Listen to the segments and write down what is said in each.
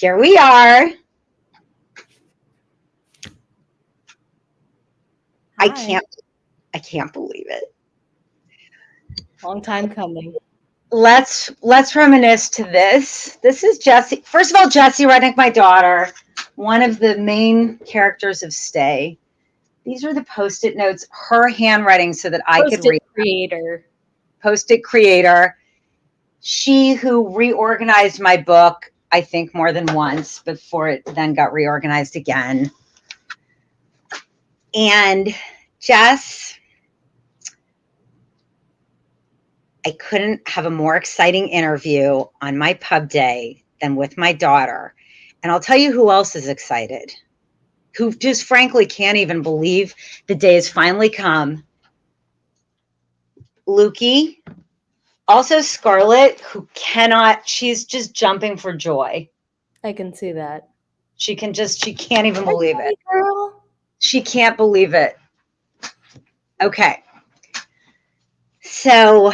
Here we are. Hi. I can't believe it. Long time coming. Let's reminisce to this. This is Jesse. First of all, Jesse Rudnick, my daughter, one of the main characters of Stay. These are the Post-it notes, her handwriting, so that I could read. Post-it creator. She who reorganized my book, I think, more than once before it then got reorganized again. And Jess, I couldn't have a more exciting interview on my pub day than with my daughter. And I'll tell you who else is excited, who just frankly can't even believe the day has finally come. Lukey, also Scarlett, who cannot, she's just jumping for joy. I can see that. She can't even believe it. Girl. She can't believe it. Okay. So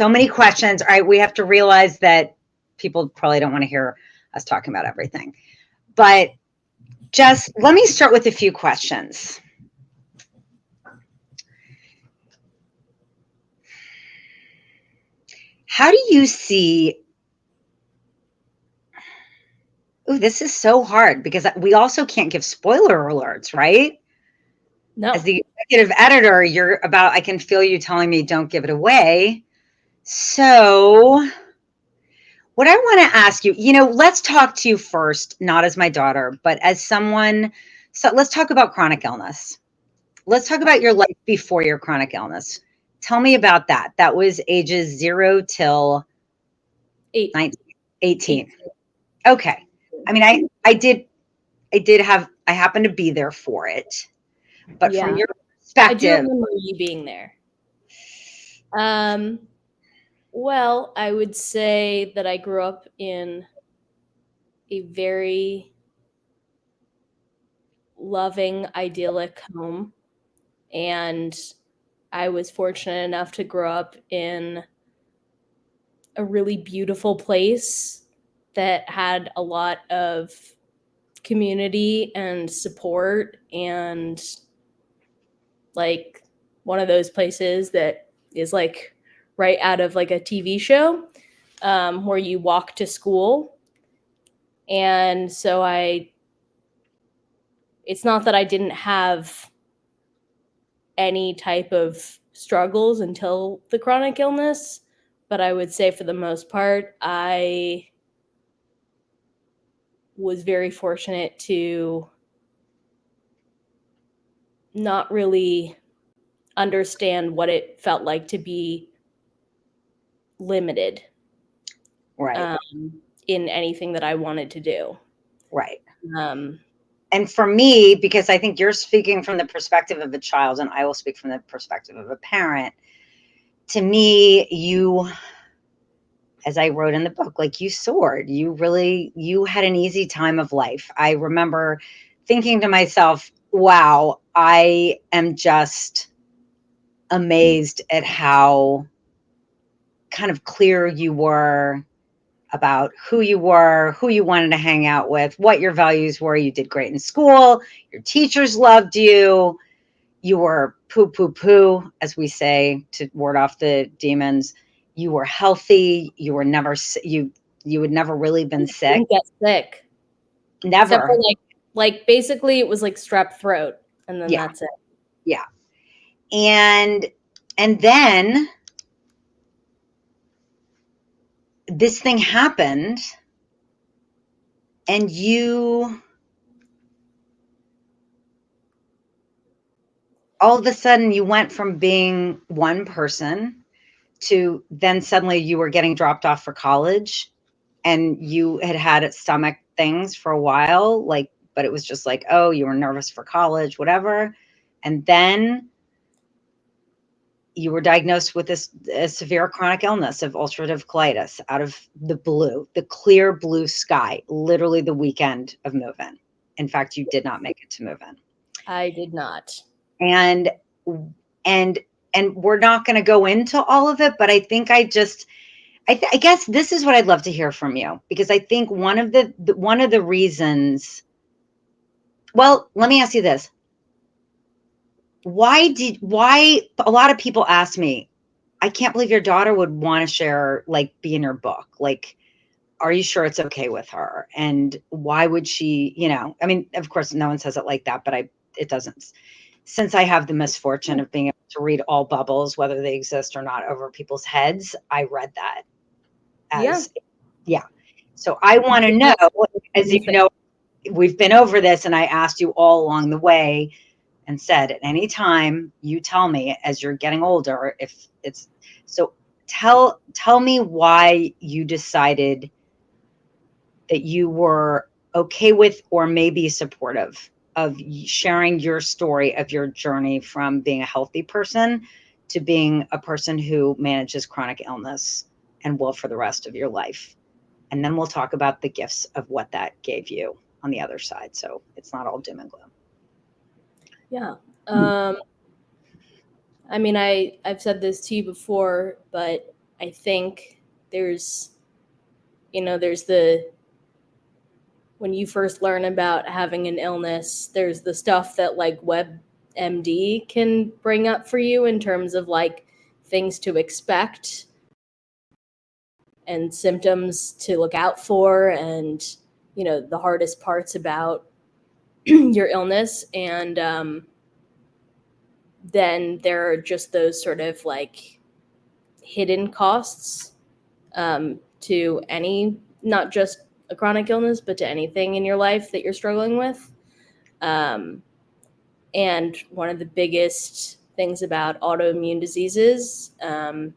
many questions. All right, we have to realize that people probably don't want to hear us talking about everything. But just let me start with a few questions. How do you see... Oh, this is so hard because we also can't give spoiler alerts, right? No. As the executive editor, I can feel you telling me don't give it away. So what I want to ask you, let's talk to you first, not as my daughter, but as someone. So let's talk about chronic illness. Let's talk about your life before your chronic illness. Tell me about that. That was ages 0 till 18. Okay. I mean, I happened to be there for it, but from your perspective. I do remember you being there. Well, I would say that I grew up in a very loving, idyllic home, and I was fortunate enough to grow up in a really beautiful place that had a lot of community and support, and like one of those places that is like right out of like a TV show, where you walk to school. And so it's not that I didn't have any type of struggles until the chronic illness, but I would say for the most part, I was very fortunate to not really understand what it felt like to be limited, right, in anything that I wanted to do. Right. And for me, because I think you're speaking from the perspective of a child and I will speak from the perspective of a parent, to me, as I wrote in the book, like, you soared. You had an easy time of life. I remember thinking to myself, wow, I am just amazed at how kind of clear you were about who you were, who you wanted to hang out with, what your values were. You did great in school. Your teachers loved you. You were poo, as we say, to ward off the demons. You were healthy. You were never, you had never really been sick. Didn't get sick. Never. Except for like basically it was like strep throat, and then that's it. Yeah. And then this thing happened, and all of a sudden you went from being one person to then suddenly you were getting dropped off for college, and you had stomach things for a while, but it was just like, oh, you were nervous for college, whatever. And then you were diagnosed with a severe chronic illness of ulcerative colitis out of the clear blue sky, literally the weekend of move-in. In fact, you did not make it to move-in. I did not. And we're not going to go into all of it, but I think I guess this is what I'd love to hear from you, because I think one of the reasons. Well, let me ask you this: why a lot of people ask me, I can't believe your daughter would want to share, like, be in your book. Like, are you sure it's okay with her? And why would she, I mean, of course, no one says it like that, but it doesn't. Since I have the misfortune of being able to read all bubbles, whether they exist or not, over people's heads, I read that Yeah. as, yeah. So I want to know, as you Anything. know, we've been over this, and I asked you all along the way and said, at any time you tell me as you're getting older, if it's so, tell me why you decided that you were okay with, or maybe supportive of, sharing your story of your journey from being a healthy person to being a person who manages chronic illness and will for the rest of your life. And then we'll talk about the gifts of what that gave you on the other side, so it's not all doom and gloom. Yeah. I mean, I've said this to you before, but I think there's, there's the when you first learn about having an illness, there's the stuff that like WebMD can bring up for you in terms of like things to expect and symptoms to look out for, and the hardest parts about your illness. And then there are just those sort of like hidden costs to any, not just a chronic illness, but to anything in your life that you're struggling with. Um, and one of the biggest things about autoimmune diseases, and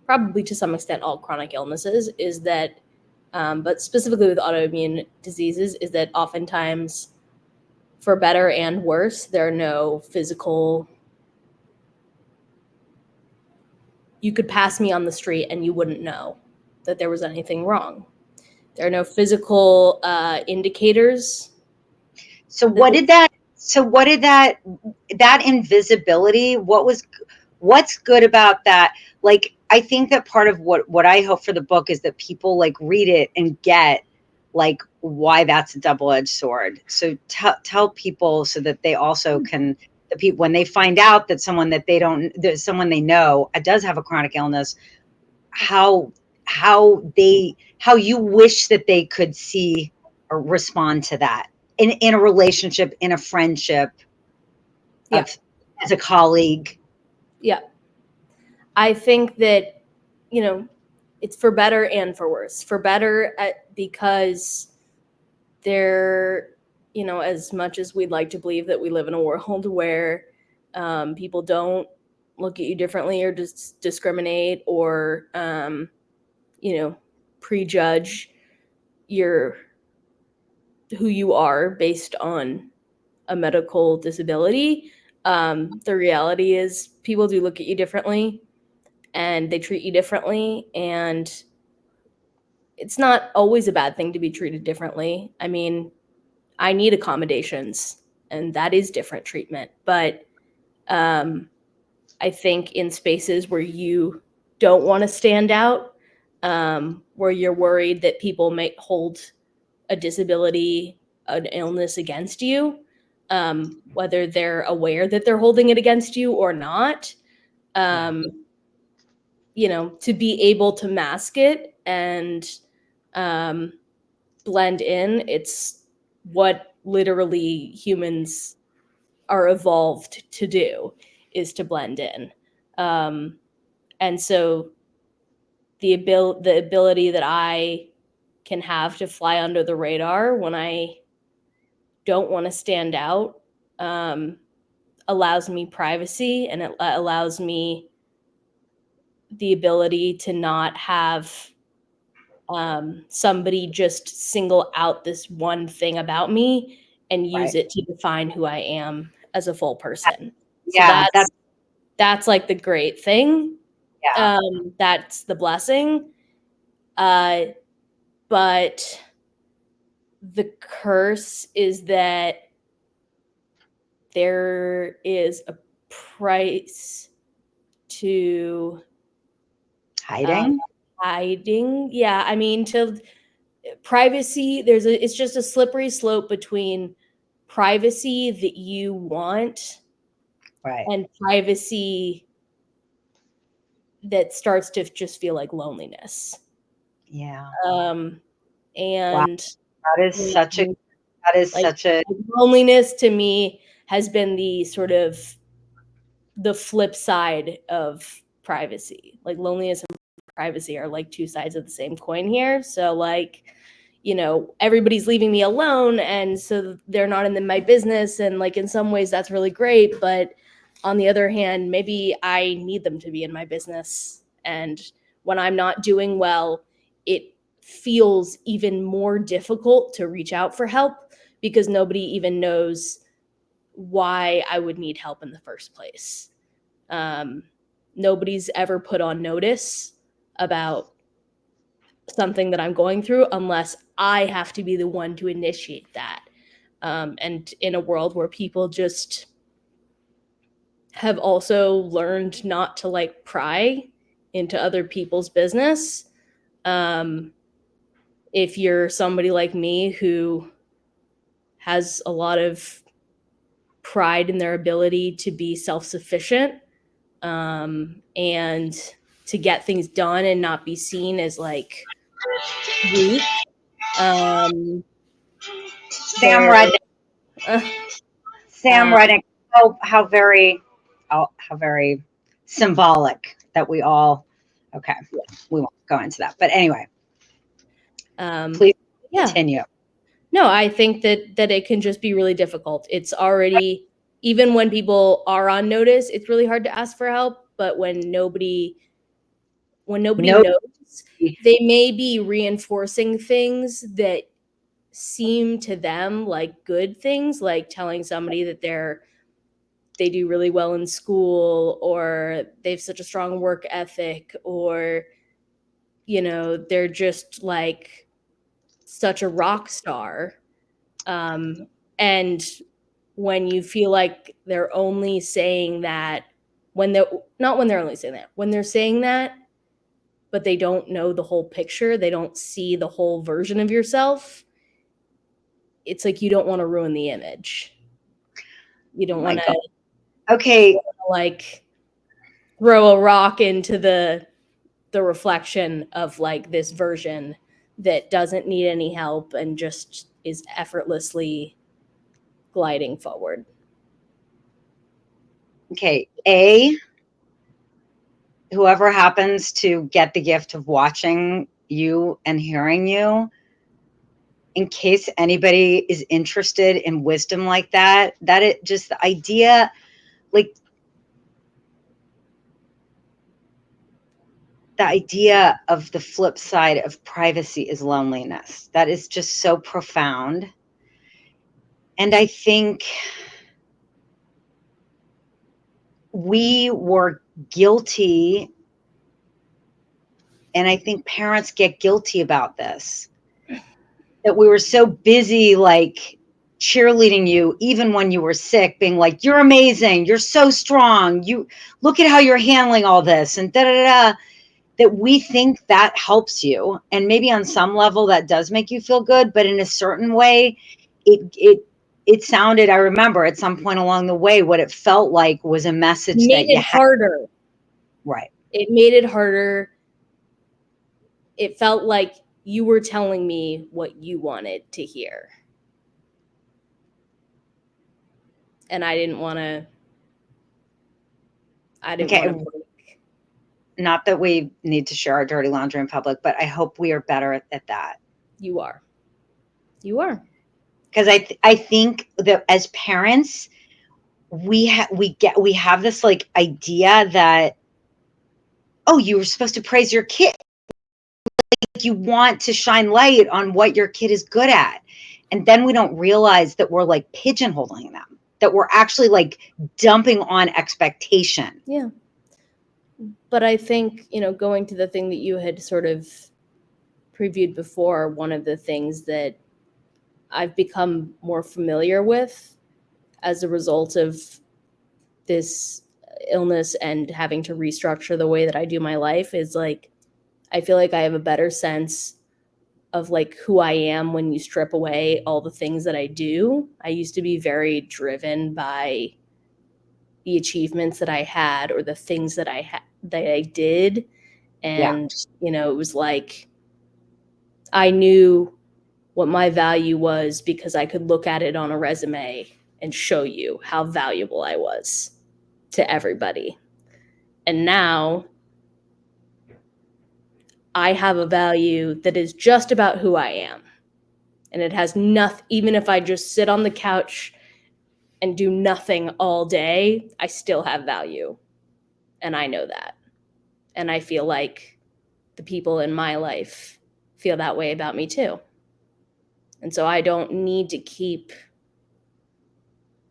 probably to some extent all chronic illnesses, is that, but specifically with autoimmune diseases, is that oftentimes, for better and worse, there are no physical. You could pass me on the street and you wouldn't know that there was anything wrong. There are no physical indicators. So what did that so what did that invisibility, what's good about that? Like, I think that part of what I hope for the book is that people, like, read it and get, like, why that's a double-edged sword. So tell people, so that they also can, the people, when they find out that someone that they don't that someone they know does have a chronic illness, how how you wish that they could see or respond to that in a relationship, in a friendship, Yeah, of, as a colleague. yeah. I think that, it's for better and for worse. For better because there, as much as we'd like to believe that we live in a world where people don't look at you differently or discriminate or, prejudge your who you are based on a medical disability. The reality is people do look at you differently and they treat you differently. And it's not always a bad thing to be treated differently. I mean, I need accommodations and that is different treatment. But I think in spaces where you don't want to stand out, where you're worried that people might hold a disability, an illness against you, whether they're aware that they're holding it against you or not, Yeah. um, to be able to mask it and um, blend in. It's what literally humans are evolved to do, is to blend in. Um, and so the ability that I can have to fly under the radar when I don't want to stand out, um, allows me privacy, and it allows me the ability to not have somebody just single out this one thing about me and use Right. it to define who I am as a full person. So Yeah, that's like the great thing. yeah. That's the blessing. Uh, but the curse is that there is a price to Um, Hiding? hiding, yeah, I mean, to privacy, it's just a slippery slope between privacy that you want Right. and privacy that starts to just feel like loneliness. Yeah. Um, Wow. and That is such a when, that is like, such a loneliness to me has been the sort of the flip side of privacy. Like loneliness and privacy are like two sides of the same coin here. So like, everybody's leaving me alone and so they're not in my business, and like in some ways that's really great, but on the other hand, maybe I need them to be in my business, and when I'm not doing well, it feels even more difficult to reach out for help because nobody even knows why I would need help in the first place. Um, Nobody's ever put on notice about something that I'm going through unless I have to be the one to initiate that. And in a world where people just have also learned not to like pry into other people's business, um, if you're somebody like me who has a lot of pride in their ability to be self sufficient, and to get things done and not be seen as like weak. Um, Sam there, Rudnick. uh, Sam uh, Rudnick. How very symbolic that we all. Okay, we won't go into that. But anyway, um, please yeah, continue. no, I think that it can just be really difficult. It's already, even when people are on notice, it's really hard to ask for help. But when nobody No, knows, they may be reinforcing things that seem to them like good things, like telling somebody that they do really well in school, or they have such a strong work ethic, or they're just like such a rock star. And when you feel like they're only saying that when they're not when they're only saying that when they're saying that, but they don't know the whole picture, they don't see the whole version of yourself, it's like you don't want to ruin the image. You don't want my to God. Okay, like throw a rock into the reflection of like this version that doesn't need any help and just is effortlessly gliding forward. okay. A, whoever happens to get the gift of watching you and hearing you, in case anybody is interested in wisdom like that, that it just the idea, like the idea of the flip side of privacy is loneliness. That is just so profound. And I think we were guilty, and I think parents get guilty about this, that we were so busy like cheerleading you even when you were sick, being like, you're amazing, you're so strong, you look at how you're handling all this, and da da da, that we think that helps you. And maybe on some level that does make you feel good, but in a certain way, it sounded, I remember at some point along the way, what it felt like was a message Made that you it had. harder. Right. It made it harder. It felt like you were telling me what you wanted to hear. And I didn't want to Okay. break. Not that we need to share our dirty laundry in public, but I hope we are better at that. You are. You are. Because I think that as parents, we have this like idea that, oh, you were supposed to praise your kid. Like you want to shine light on what your kid is good at. And then we don't realize that we're like pigeonholing them, that we're actually like dumping on expectation. Yeah. But I think, going to the thing that you had sort of previewed before, one of the things that I've become more familiar with as a result of this illness and having to restructure the way that I do my life is like I feel like I have a better sense of like who I am when you strip away all the things that I do. I used to be very driven by the achievements that I had or the things that I did, Yeah. and it was like I knew what my value was because I could look at it on a resume and show you how valuable I was to everybody. And now I have a value that is just about who I am. And it has nothing, even if I just sit on the couch and do nothing all day, I still have value. And I know that. And I feel like the people in my life feel that way about me too. And so I don't need to keep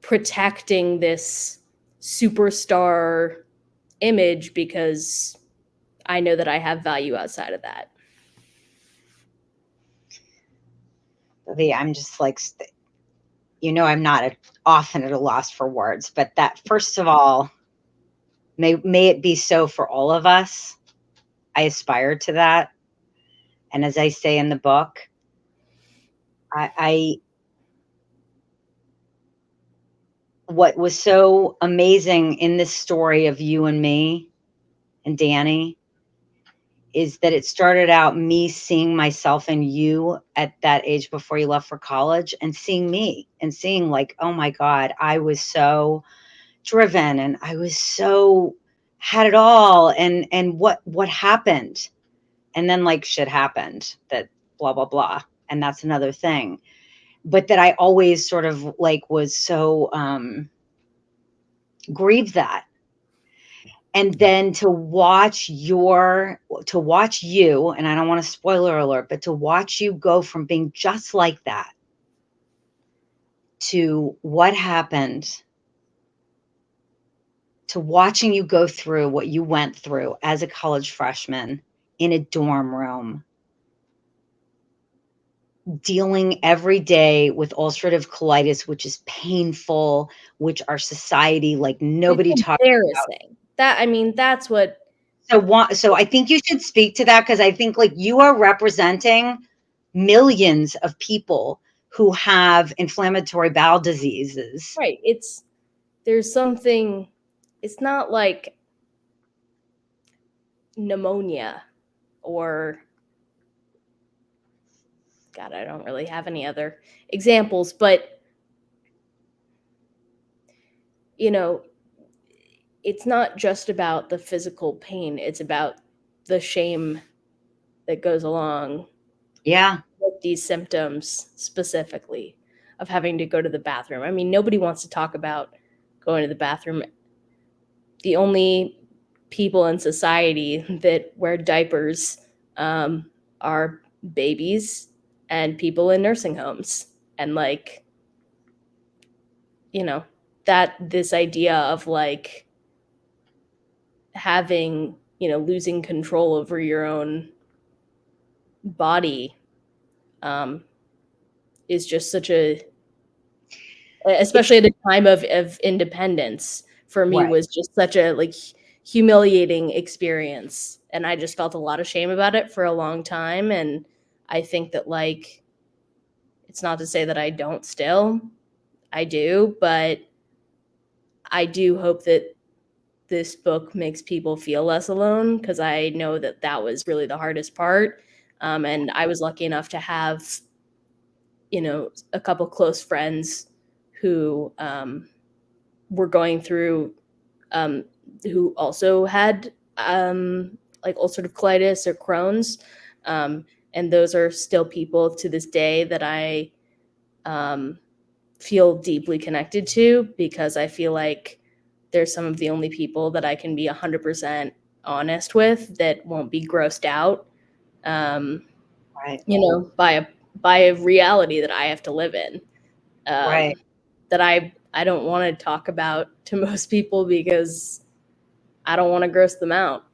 protecting this superstar image because I know that I have value outside of that. I'm just like, I'm not often at a loss for words, but that, first of all, may it be so for all of us. I aspire to that. And as I say in the book, I what was so amazing in this story of you and me and Danny is that it started out me seeing myself in you at that age before you left for college, and seeing me and seeing like, oh my God, I was so driven and I was so had it all. And what happened? And then like shit happened that blah, blah, blah. And that's another thing. But that I always sort of like was so grieved that. And then to watch you, and I don't want to spoiler alert, but to watch you go from being just like that to what happened, to watching you go through what you went through as a college freshman in a dorm room, dealing every day with ulcerative colitis, which is painful, which our society, like It's nobody talks about. embarrassing. That's what. So I think you should speak to that, because I think like you are representing millions of people who have inflammatory bowel diseases. Right. There's something, it's not like pneumonia or, God, I don't really have any other examples, but, you know, it's not just about the physical pain, it's about the shame that goes along Yeah, with these symptoms specifically of having to go to the bathroom. I mean, nobody wants to talk about going to the bathroom. The only people in society that wear diapers are babies and people in nursing homes. And like, you know, that this idea of like having, losing control over your own body um, is just such a, it's especially at a time of independence for me, right. was just such a like humiliating experience, and I just felt a lot of shame about it for a long time. And I think that like, it's not to say that I don't still, I do, but I do hope that this book makes people feel less alone, because I know that that was really the hardest part. And I was lucky enough to have, a couple close friends who were going through, um, who also had like ulcerative colitis or Crohn's. Um, and those are still people to this day that I um, feel deeply connected to, because I feel like they're some of the only people that I can be 100% honest with, that won't be grossed out, um, Right. by a reality that I have to live in. Right. That I don't want to talk about to most people because I don't want to gross them out,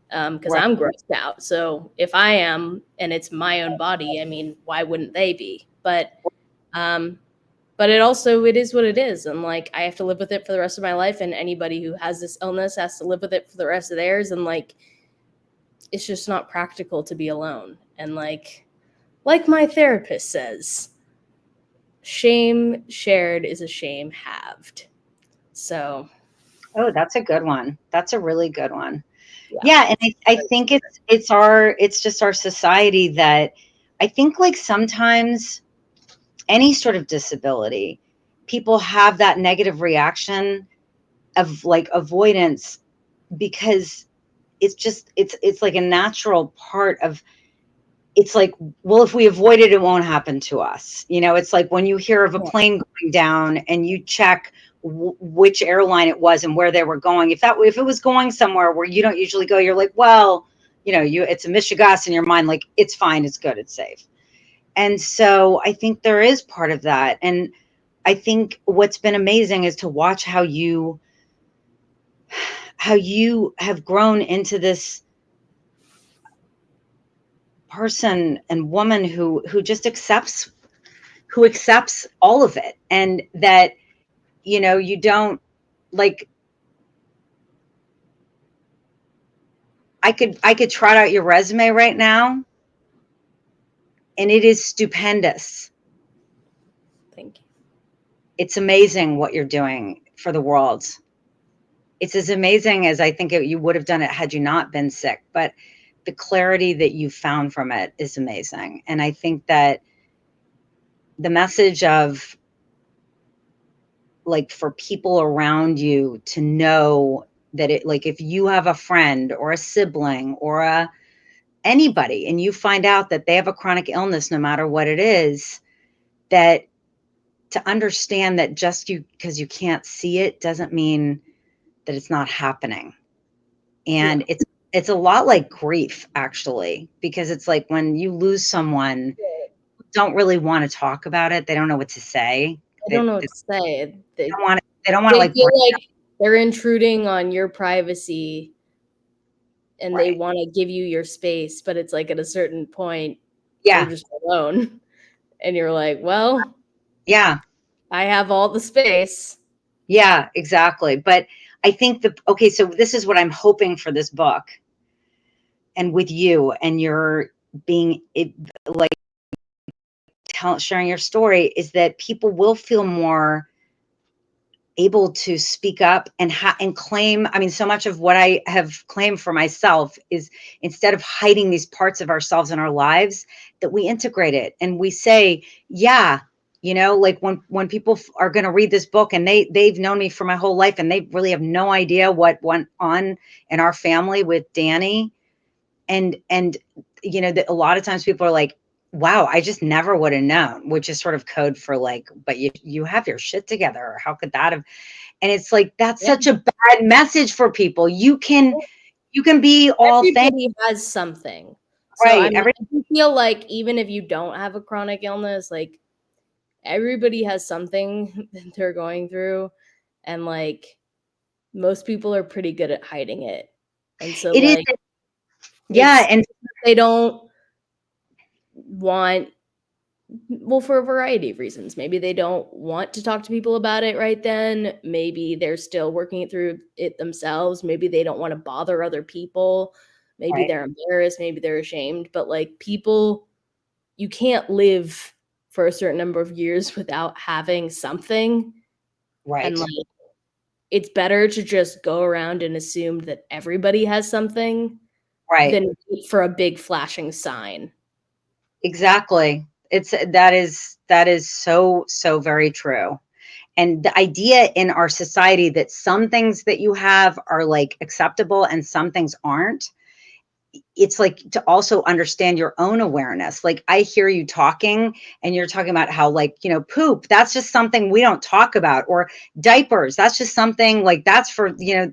because Right. I'm grossed out. So if I am, and it's my own body, I mean, why wouldn't they be? Um, but it is what it is, and like I have to live with it for the rest of my life. And anybody who has this illness has to live with it for the rest of theirs. And like it's just not practical to be alone. And like my therapist says, shame shared is a shame halved. So Oh, that's a good one. That's a really good one. yeah. Yeah, and I think it's just our society that I think like sometimes any sort of disability, people have that negative reaction of like avoidance because it's like a natural part of it's like, well, if we avoid it, it won't happen to us. You know, it's like when you hear of a Yeah. plane going down and you check which airline it was and where they were going. If it was going somewhere where you don't usually go, you're like, well, you know, it's a mishigas in your mind, like it's fine, it's good, it's safe. And so I think there is part of that. And I think what's been amazing is to watch how you have grown into this person and woman who just accepts all of it, and that you know you don't like I could trot out your resume right now and it is stupendous. Thank you. It's amazing what you're doing for the world. It's as amazing as I think you would have done it had you not been sick, but the clarity that you found from it is amazing. And I think that the message of like for people around you to know that it like if you have a friend or a sibling or a anybody and you find out that they have a chronic illness no matter what it is, that to understand that just you because you can't see it doesn't mean that it's not happening. Yeah. And it's a lot like grief actually, because it's like when you lose someone, don't really want to talk about it. They don't know what to say. I They, don't know they what to say. don't want it. They don't want to They like feel break like they're intruding on your privacy and they right. want to give you your space, but it's like at a certain point you're Yeah. just alone and you're like, well, Yeah. I have all the space. Yeah, exactly. But I think okay, so this is what I'm hoping for this book and with you and your being it, like sharing your story is that people will feel more able to speak up and and claim. I mean, so much of what I have claimed for myself is instead of hiding these parts of ourselves in our lives, that we integrate it and we say, yeah, you know, like when people are going to read this book and they've known me for my whole life and they really have no idea what went on in our family with Danny. And you know that a lot of times people are like, wow, I just never would have known, which is sort of code for like, but you have your shit together, or how could that have. And it's like that's Yeah. such a bad message for people. You can be all things. Everybody has something. So Right, I do feel like even if you don't have a chronic illness, like everybody has something that they're going through, and like most people are pretty good at hiding it. And so it is. like Yeah, it's and they don't want, well, for a variety of reasons. Maybe they don't want to talk to people about it right then. Maybe they're still working it through it themselves. Maybe they don't want to bother other people. Maybe right, they're embarrassed. Maybe they're ashamed. But like people, you can't live for a certain number of years without having something. And right, like it's better to just go around and assume that everybody has something right. than wait for a big flashing sign. Exactly. That is so very true. And the idea in our society that some things that you have are like acceptable and some things aren't, it's like to also understand your own awareness. Like I hear you talking and you're talking about how like, you know, poop, that's just something we don't talk about, or diapers, that's just something like that's for, you know,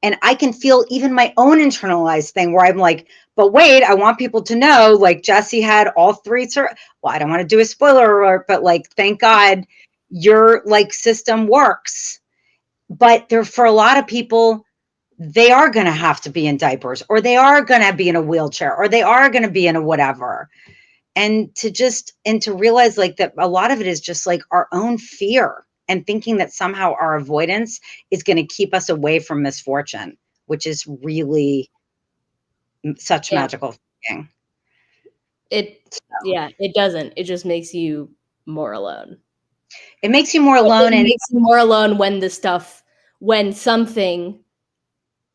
and I can feel even my own internalized thing where I'm like, but wait, I want people to know like Jesse had all three. Well, I don't want to do a spoiler alert, but like, thank God your like system works. But there, for a lot of people, they are going to have to be in diapers, or they are going to be in a wheelchair, or they are going to be in a whatever. And to realize like that a lot of it is just like our own fear and thinking that somehow our avoidance is going to keep us away from misfortune, which is really such Yeah. magical thinking. It doesn't. It just makes you more alone. It makes you more alone, It and makes you more alone when something,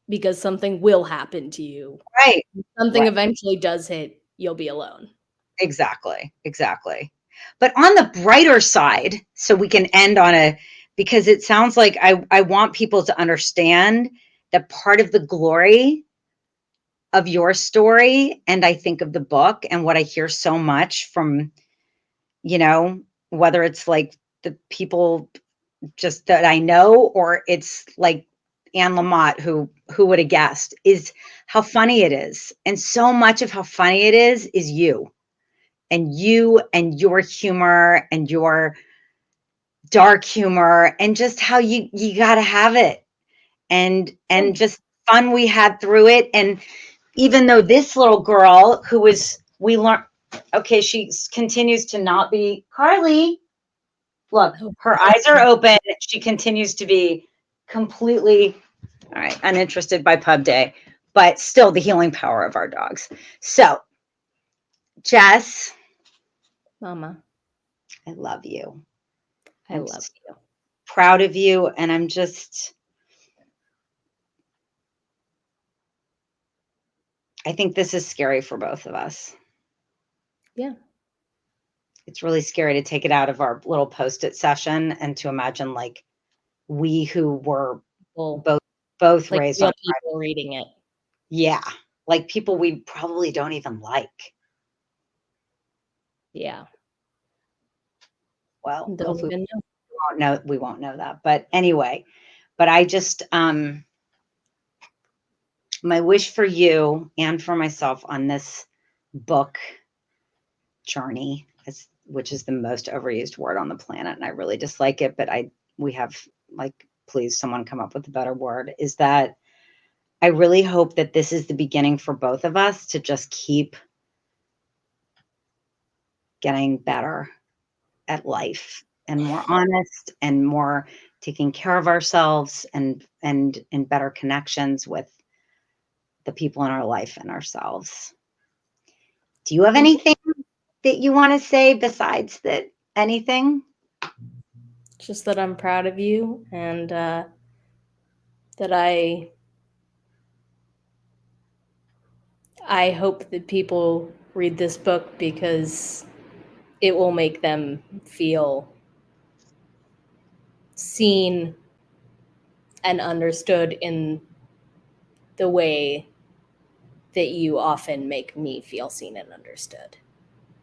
because something will happen to you. right, Something right, eventually does hit, you'll be alone. exactly, exactly. But on the brighter side, so we can end on a, because it sounds like I want people to understand that part of the glory of your story, and I think of the book and what I hear so much from, you know, whether it's like the people just that I know, or it's like Anne Lamott, who would have guessed, is how funny it is. And so much of how funny it is you and your humor and your dark humor and just how you got to have it, and just fun we had through it. And even though this little girl who was, we learned, okay, she continues to not be Carly. Look, Oh, her eyes are open. She continues to be completely, all right, uninterested by pub day, but still the healing power of our dogs. So, Jess, Mama, I love you. I I'm love you. proud of you. And I'm just, I think this is scary for both of us. Yeah. It's really scary to take it out of our little post-it session and to imagine like we who were Well, both like raised on, real people reading it. yeah, like people we probably don't even like. Yeah. Well, Don't hopefully even know. we won't know that. But anyway, but I just my wish for you and for myself on this book journey, which is the most overused word on the planet, and I really dislike it, but we have, like, please someone come up with a better word, is that I really hope that this is the beginning for both of us to just keep getting better at life and more honest and more taking care of ourselves and in better connections with the people in our life and ourselves. Do you have Me too. anything that you want to say besides that? Anything? Just that I'm proud of you, and that I hope that people read this book because it will make them feel seen and understood in the way that you often make me feel seen and understood.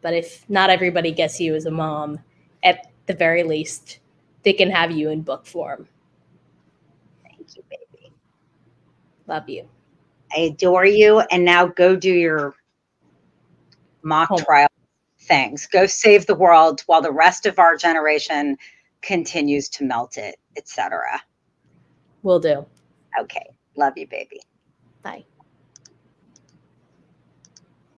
But if not everybody gets you as a mom, at the very least, they can have you in book form. Thank you, baby. Love you. I adore you. And now go do your mock Home. trial things. Go save the world while the rest of our generation continues to melt it, etc. Will do. Okay. Love you, baby. Bye.